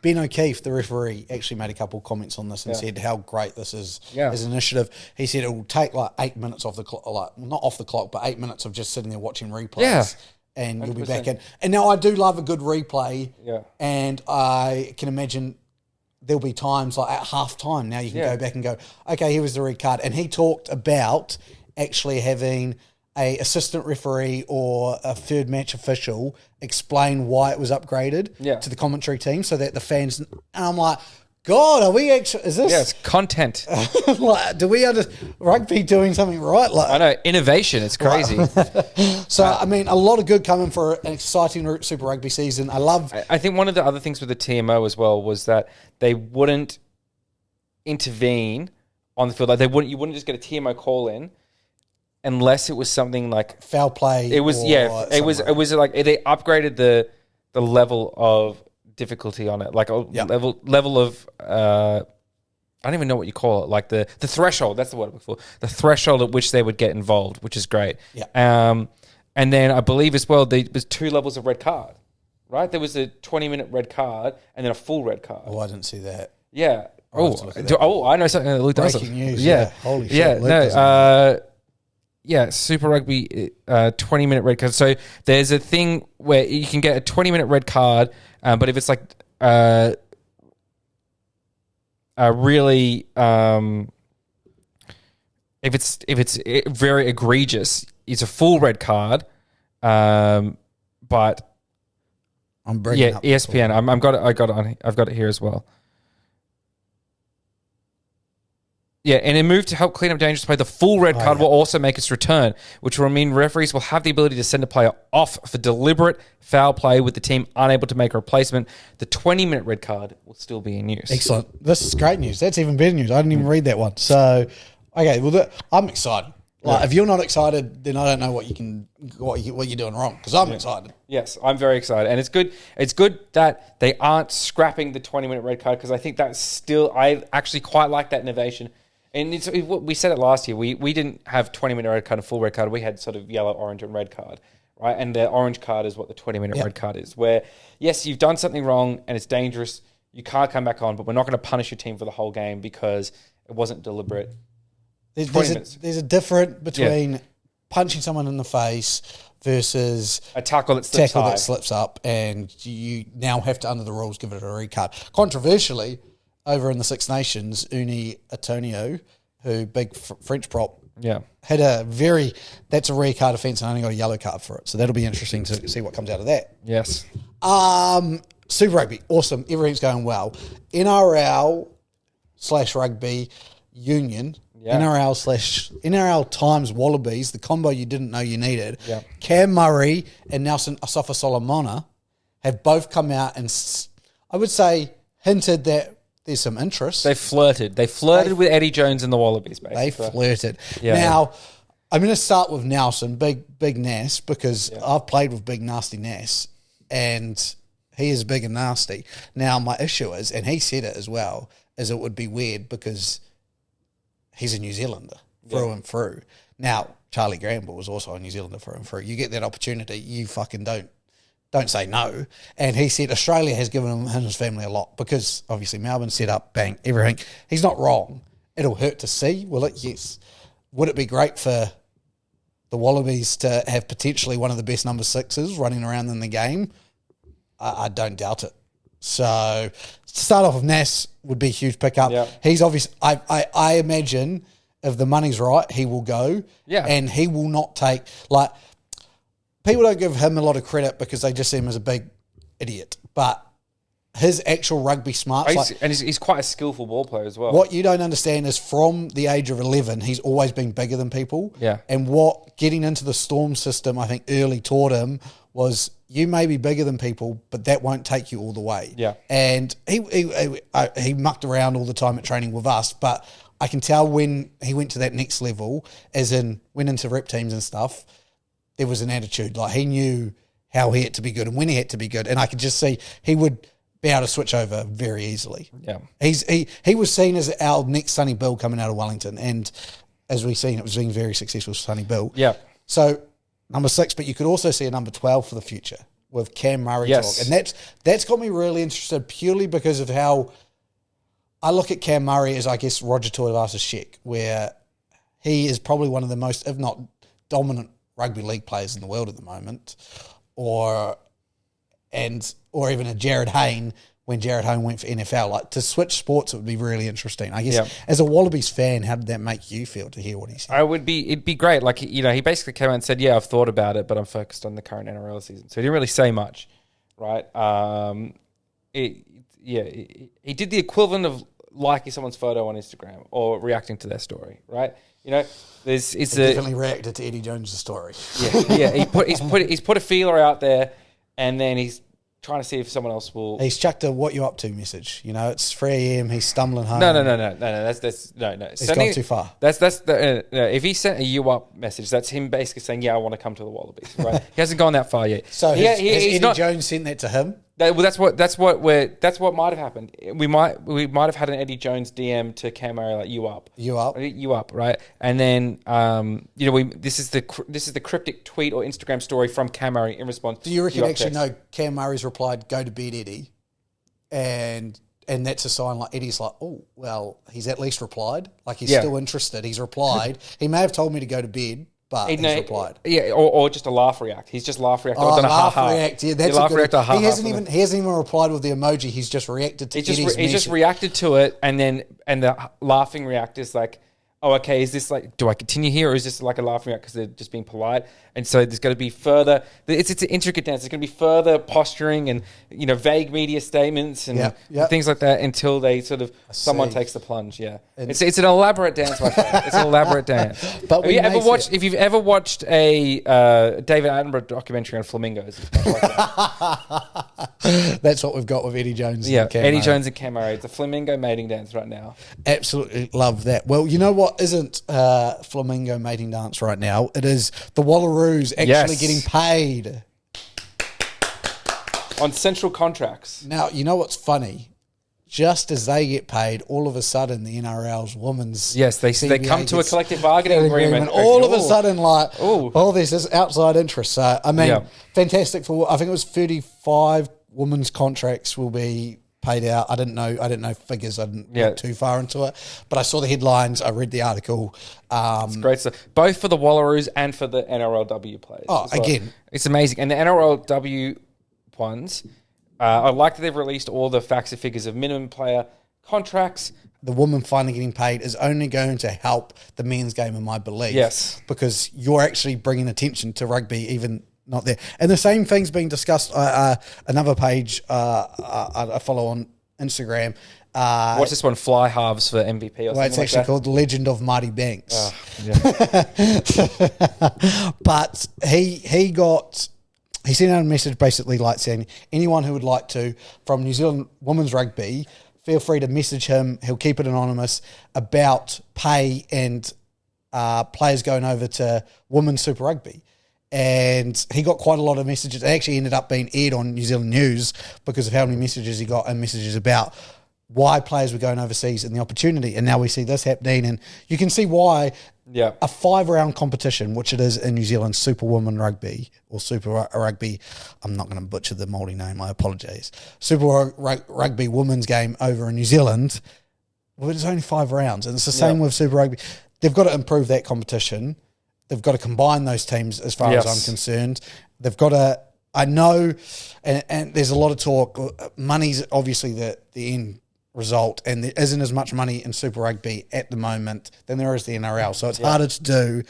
Ben O'Keefe, the referee, actually made a couple of comments on this and said how great this is as an initiative. He said it will take like 8 minutes off the clock, not off the clock, but 8 minutes of just sitting there watching replays. Yeah. And 100%. You'll be back in. And now I do love a good replay. Yeah. And I can imagine there'll be times like at half time now you can go back and go, okay, here was the red card. And he talked about actually having a assistant referee or a third match official explain why it was upgraded to the commentary team so that the fans... And I'm like, God, are we actually... Is this... Yeah, it's content. Like, do we rugby doing something right? Like, I know, innovation. It's crazy. So, I mean, a lot of good coming for an exciting Super Rugby season. I think one of the other things with the TMO as well was that they wouldn't intervene on the field. Like you wouldn't just get a TMO call in unless it was something like foul play. It was it was like they upgraded the level of difficulty on it, like a level of I don't even know what you call it, like the threshold. That's the word I'm looking for. The threshold at which they would get involved, which is great. Yeah. And then I believe as well there was 2 levels of red card, right? There was a 20-minute red card and then a full red card. Oh, I didn't see that. Yeah. I know something that Luke does. Breaking news. Yeah. Holy shit. Yeah. Luke Super Rugby 20-minute red card. So there's a thing where you can get a 20-minute red card, but if it's like really if it's very egregious, it's a full red card. But I'm bringing up ESPN. I've got it here as well. Yeah, and a move to help clean up dangerous play, the full red card will also make its return, which will mean referees will have the ability to send a player off for deliberate foul play with the team unable to make a replacement. The 20-minute red card will still be in use. Excellent. This is great news. That's even better news. I didn't even read that one. So, okay, well, I'm excited. Like, if you're not excited, then I don't know what you're doing wrong, because I'm excited. Yes, I'm very excited, and it's good. It's good that they aren't scrapping the 20-minute red card, because I think that's still. I actually quite like that innovation. And we said it last year. We didn't have 20-minute red card and full red card. We had sort of yellow, orange, and red card, right? And the orange card is what the 20-minute red card is, where, yes, you've done something wrong and it's dangerous. You can't come back on, but we're not going to punish your team for the whole game because it wasn't deliberate. There's a difference between punching someone in the face versus a tackle that slips up, and you now have to, under the rules, give it a red card. Controversially, over in the Six Nations, Uni Antonio, who big French prop, had that's a red card offence and only got a yellow card for it. So that'll be interesting to see what comes out of that. Yes. Super Rugby, awesome. Everything's going well. NRL/Rugby Union. NRL times Wallabies, the combo you didn't know you needed. Cam Murray and Nelson Asafa Solomona have both come out and, I would say, hinted that there's some interest. They flirted with Eddie Jones and the Wallabies, basically. They flirted. Yeah. Now, I'm going to start with Nelson, big Nas, because I've played with big nasty Nas, and he is big and nasty. Now, my issue is, and he said it as well, is it would be weird because he's a New Zealander through and through. Now, Charlie Granville was also a New Zealander through and through. You get that opportunity, you fucking don't say no. And he said Australia has given him and his family a lot, because obviously Melbourne set up, bang, everything. He's not wrong. It'll hurt to see, will it? Yes. Would it be great for the Wallabies to have potentially one of the best number 6s running around in the game? I don't doubt it. So, to start off with, Nas would be a huge pickup. Yeah. He's obviously, I imagine if the money's right, he will go. Yeah. And he will not take, like, people don't give him a lot of credit because they just see him as a big idiot. But his actual rugby smarts... He's quite a skillful ball player as well. What you don't understand is from the age of 11, he's always been bigger than people. Yeah. And what getting into the Storm system, I think, early taught him was you may be bigger than people, but that won't take you all the way. Yeah. And he mucked around all the time at training with us, but I can tell when he went to that next level, as in went into rep teams and stuff, there was an attitude. Like, he knew how he had to be good and when he had to be good. And I could just see he would be able to switch over very easily. Yeah. He was seen as our next Sonny Bill coming out of Wellington. And as we've seen, it was being very successful for Sonny Bill. Yeah. So, number 6, but you could also see a number 12 for the future with Cam Murray. Yes. And that's got me really interested, purely because of how I look at Cam Murray as, I guess, Roger Tuivasa-Sheck, where he is probably one of the most, if not dominant, rugby league players in the world at the moment, or even a Jared Hayne when Jared Hayne went for NFL. Like, to switch sports, it would be really interesting. I guess as a Wallabies fan, how did that make you feel to hear what he said? It'd be great. Like, he basically came out and said, yeah, I've thought about it, but I'm focused on the current NRL season. So he didn't really say much, right? He did the equivalent of liking someone's photo on Instagram or reacting to their story, right? Definitely reacted to Eddie Jones' story. Yeah. He's put a feeler out there, and then he's trying to see if someone else will. He's chucked a "what you up to" message. It's 3 a.m. He's stumbling home. No. That's no. He's gone too far. If he sent a "you up" message, that's him basically saying, "Yeah, I want to come to the Wallabies." Right? He hasn't gone that far yet. So has Eddie Jones sent that to him? That's what might have happened. We might have had an Eddie Jones DM to Cam Murray like you up, right? And then this is the cryptic tweet or Instagram story from Cam Murray in response. Do you reckon Cam Murray's replied, "Go to bed, Eddie," and that's a sign like Eddie's like, oh well, he's at least replied, like he's still interested. He's replied. He may have told me to go to bed. But he's replied. Yeah, or just a laugh react. He's just laugh react. Oh, laugh react. Yeah, that's a good one. He hasn't even replied with the emoji. He's just reacted to Eddie's message. He's just reacted to it, and the laughing react is like, oh, okay, is this like, do I continue here, or is this like a laughing react because they're just being polite? And so there's going to be further. It's an intricate dance. There's going to be further posturing and vague media statements and things like that until they sort of someone takes the plunge. Yeah, it's an elaborate dance, my friend. It's an elaborate dance. But if you've ever watched a David Attenborough documentary on flamingos, it's much like that. That's what we've got with Eddie Jones. Yeah, Eddie Jones and Cam Murray. It's a flamingo mating dance right now. Absolutely love that. Well, you know what isn't flamingo mating dance right now? It is the Wallaroos actually getting paid on central contracts. Now, you know what's funny? Just as they get paid, all of a sudden the NRL's women's they come to a collective bargaining agreement. All of a sudden, there's this outside interest. So I mean, fantastic for. I think it was 35 women's contracts will be paid out. I didn't know figures. I didn't look too far into it, but I saw the headlines. I read the article. It's great stuff, both for the Wallaroos and for the NRLW players. Oh, again, it's amazing. And the NRLW ones, I like that they've released all the facts and figures of minimum player contracts. The woman finally getting paid is only going to help the men's game, in my belief. Yes, because you're actually bringing attention to rugby, even not there. And the same thing's being discussed. Another page I follow on Instagram. What's this one? Fly halves for MVP or something. It's actually called The Legend of Marty Banks. But he sent out a message basically like saying, anyone who would like to, from New Zealand Women's Rugby, feel free to message him. He'll keep it anonymous about pay and players going over to Women's Super Rugby. And he got quite a lot of messages. It actually ended up being aired on New Zealand News because of how many messages he got, and messages about why players were going overseas and the opportunity. And now we see this happening, and you can see why a 5-round competition, which it is in New Zealand, Super Women Rugby or Super Rugby, I'm not going to butcher the Māori name, I apologise, Super Rugby women's game over in New Zealand, well, it's only 5 rounds. And it's the same with Super Rugby. They've got to improve that competition. They've got to combine those teams as far as I'm concerned. They've got to, I know, and there's a lot of talk, money's obviously the end result, and there isn't as much money in Super Rugby at the moment than there is the NRL. So it's harder to do.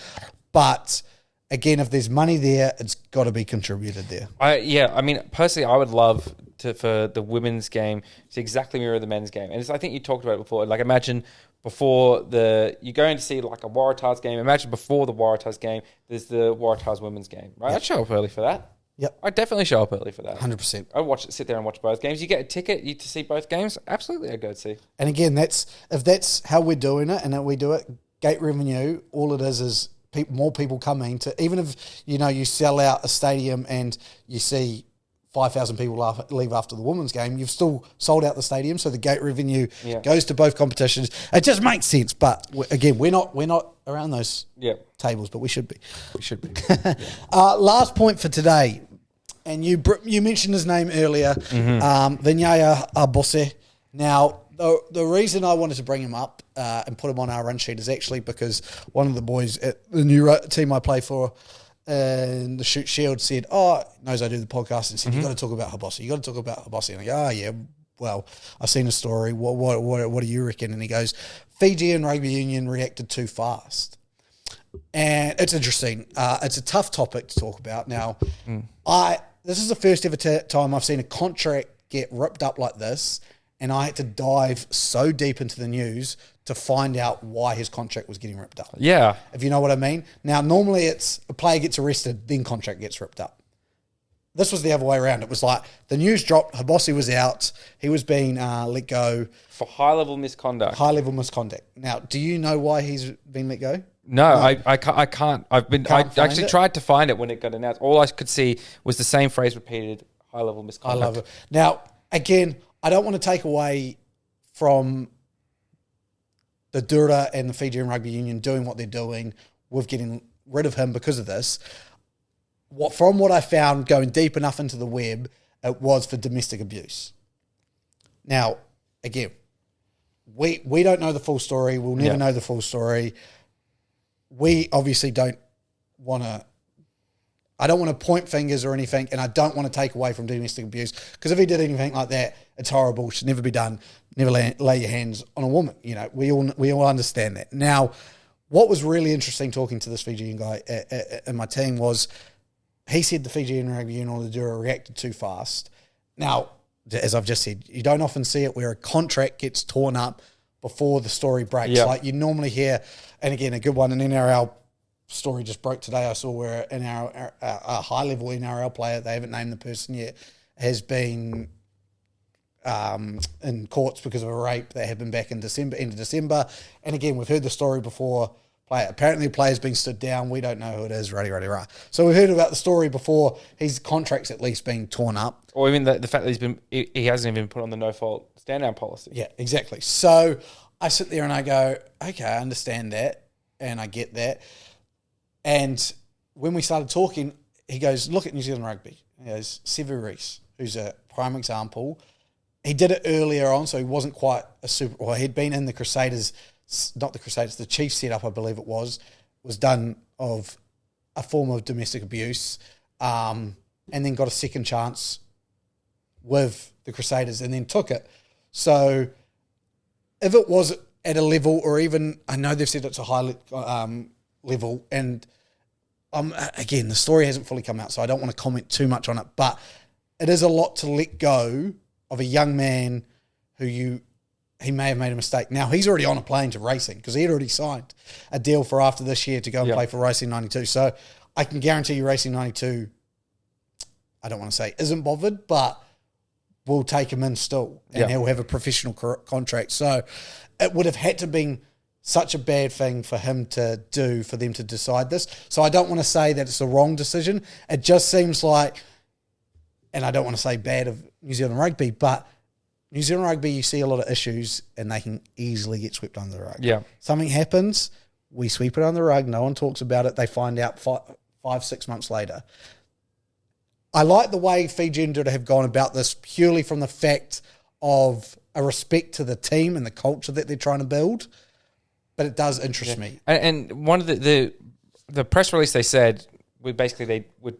But again, if there's money there, it's got to be contributed there. I mean, personally, I would love for the women's game to exactly mirror the men's game. And I think you talked about it before. Like, imagine before you're going to see like a Waratahs game. Imagine before the Waratahs game, there's the Waratahs women's game, right? I'd show up early for that. Yep. I'd definitely show up early for that. 100%. I'd sit there and watch both games. You get a ticket to see both games? Absolutely, I'd go to see. And again, if that's how we're doing it and that we do it, gate revenue, all it is more people coming to, even if, you sell out a stadium and you see 5,000 people leave after the women's game, you've still sold out the stadium, so the gate revenue goes to both competitions. It just makes sense, but again, we're not around those tables, but we should be. We should be. Last point for today, and you mentioned his name earlier, Vinyaya Abose. Now, the reason I wanted to bring him up and put him on our run sheet is actually because one of the boys at the new team I play for in the Shoot Shield said, knows I do the podcast, and said, you got to talk about Habossi. You got to talk about Habossi. And I go, yeah, well, I've seen a story. What do you reckon? And he goes, Fiji and Rugby Union reacted too fast. And it's interesting. It's a tough topic to talk about. Now, this is the first ever time I've seen a contract get ripped up like this, and I had to dive so deep into the news to find out why his contract was getting ripped up. Yeah. If you know what I mean. Now, normally it's a player gets arrested, then contract gets ripped up. This was the other way around. It was like the news dropped, Habossi was out, he was being let go. For high-level misconduct. High-level misconduct. Now, do you know why he's been let go? No. I can't. I actually tried to find it when it got announced. All I could see was the same phrase repeated, high-level misconduct. I love it. Now, again, I don't want to take away from the Dura and the Fijian Rugby Union doing what they're doing with getting rid of him because of this. From what I found, going deep enough into the web, it was for domestic abuse. Now, again, we don't know the full story. We'll never know the full story. We obviously don't want to... I don't want to point fingers or anything, and I don't want to take away from domestic abuse, because if he did anything like that, it's horrible, should never be done. Never lay your hands on a woman. You know, we all understand that. Now, what was really interesting talking to this Fijian guy in my team was he said the Fijian Rugby Union or the Dura reacted too fast. Now, as I've just said, you don't often see it where a contract gets torn up before the story breaks. Yep. Like you normally hear, and again, a good one, an NRL story just broke today. I saw where a high-level NRL player, they haven't named the person yet, has been in courts because of a rape that happened back in end of December. And again, we've heard the story before. Apparently the player's been stood down. We don't know who it is. Rah. So we've heard about the story before. His contract's at least been torn up. Or even the fact that he hasn't even put on the no-fault stand-down policy. Yeah, exactly. So I sit there and I go, okay, I understand that and I get that. And when we started talking, he goes, look at New Zealand rugby. He goes, Sevu Reece, who's a prime example. He did it earlier on, so he wasn't quite a super... Well, he'd been in the Crusaders... Not the Crusaders, the Chiefs setup, I believe it was done of a form of domestic abuse, and then got a second chance with the Crusaders and then took it. So if it was at a level, or even, I know they've said it's a high level, and again, the story hasn't fully come out, so I don't want to comment too much on it, but it is a lot to let go of a young man who he may have made a mistake. Now, he's already on a plane to racing because he had already signed a deal for after this year to go and play for Racing 92. So I can guarantee you Racing 92, I don't want to say isn't bothered, but we'll take him in still and he'll have a professional contract. So it would have had to been such a bad thing for him to do, for them to decide this. So I don't want to say that it's the wrong decision. It just seems like, and I don't want to say bad of New Zealand rugby, but New Zealand rugby, you see a lot of issues and they can easily get swept under the rug. Yeah. Something happens, we sweep it under the rug, no one talks about it, they find out 5-6 months later. I like the way Fiji and Dura have gone about this purely from the fact of a respect to the team and the culture that they're trying to build, but it does interest me. And one of the press release, they said, they were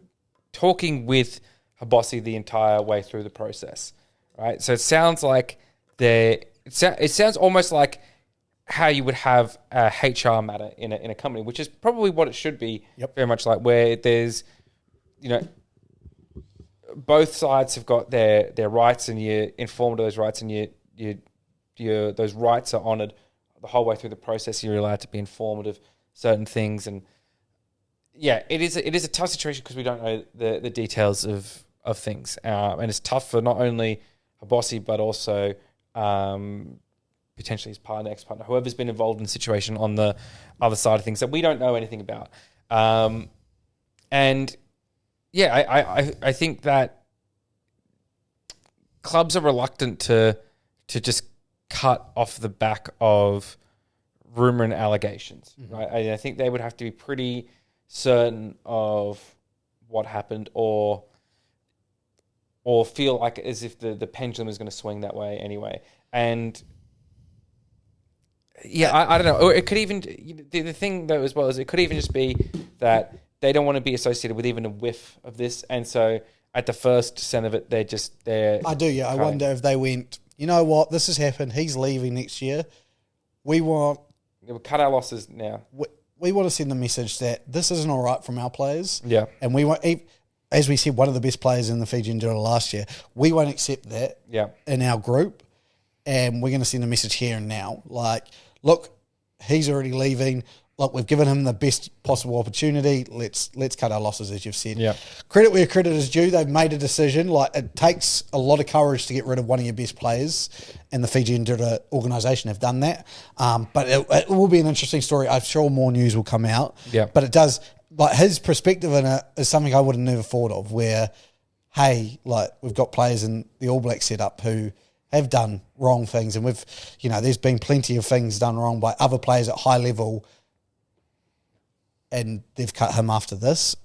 talking with Habossi the entire way through the process. Right, so it sounds like it sounds almost like how you would have a HR matter in a company, which is probably what it should be. Very much like, where there's, both sides have got their rights, and you're informed of those rights, and you those rights are honoured the whole way through the process. You're allowed to be informed of certain things, and it is a tough situation because we don't know the details of things, and it's tough for not only Habossi, but also potentially his partner, ex-partner, whoever's been involved in the situation on the other side of things that we don't know anything about. I think that clubs are reluctant to just cut off the back of rumor and allegations, right? I think they would have to be pretty certain of what happened, or feel like as if the pendulum is going to swing that way anyway. And I don't know. Or it could even, the thing though as well is it could even just be that they don't want to be associated with even a whiff of this. And so at the first scent of it, they're I do, yeah. I wonder if they went, you know what, this has happened. He's leaving next year. We'll cut our losses now. We want to send the message that this isn't all right from our players. Yeah. And we want, as we said, one of the best players in the Fiji Enduro last year. We won't accept that in our group. And we're going to send a message here and now. Like, look, he's already leaving. Look, we've given him the best possible opportunity. Let's cut our losses, as you've said. Yeah. Credit where credit is due. They've made a decision. Like, it takes a lot of courage to get rid of one of your best players, and the Fiji Enduro organisation have done that. But it will be an interesting story. I'm sure more news will come out. Yeah. But it does, like, his perspective in it is something I would have never thought of, where, hey, like, we've got players in the All Black setup who have done wrong things, and there's been plenty of things done wrong by other players at high level, and they've cut him after this.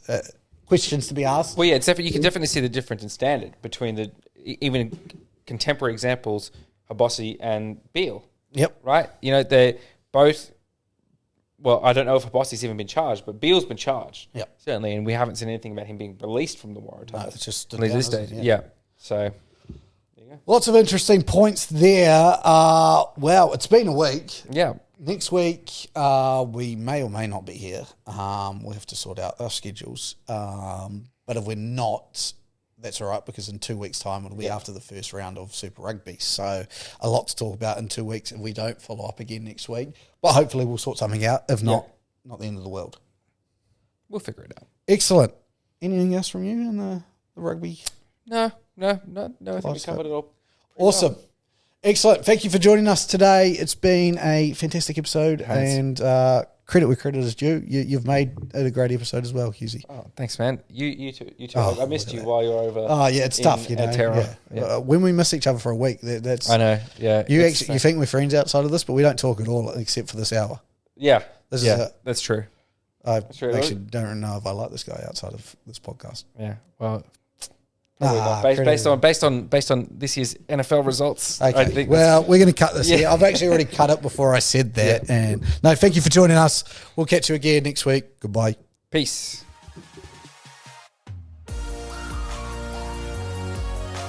Questions to be asked. Well, yeah, you can definitely see the difference in standard between even contemporary examples, Habossi and Beale. Yep. Right? They're both. Well, I don't know if Habossi's even been charged, but Beale's been charged. Yep. Certainly, and we haven't seen anything about him being released from the Waratahs. No, it's just at least this stage. Yeah. So. Lots of interesting points there. Well, it's been a week. Yeah. Next week, we may or may not be here. We'll have to sort out our schedules. But if we're not, that's all right, because in 2 weeks' time, it'll be after the first round of Super Rugby. So a lot to talk about in 2 weeks if we don't follow up again next week. But hopefully we'll sort something out. If not, not the end of the world. We'll figure it out. Excellent. Anything else from you in the rugby? No. I think we covered it all. Awesome. Well. Excellent. Thank you for joining us today. It's been a fantastic episode, and credit where credit is due. You've made it a great episode as well, Hughesy. Oh, thanks, man. You too. I missed you while you were over. Oh, yeah, it's tough, Aotearoa. Yeah. When we miss each other for a week, that's... I know, yeah. You think we're friends outside of this, but we don't talk at all except for this hour. Yeah, that's true. I actually don't know if I like this guy outside of this podcast. Yeah, well... based on this year's NFL results. Okay. I think we're going to cut this here. I've actually already cut it before I said that. Yeah. And no, thank you for joining us. We'll catch you again next week. Goodbye. Peace.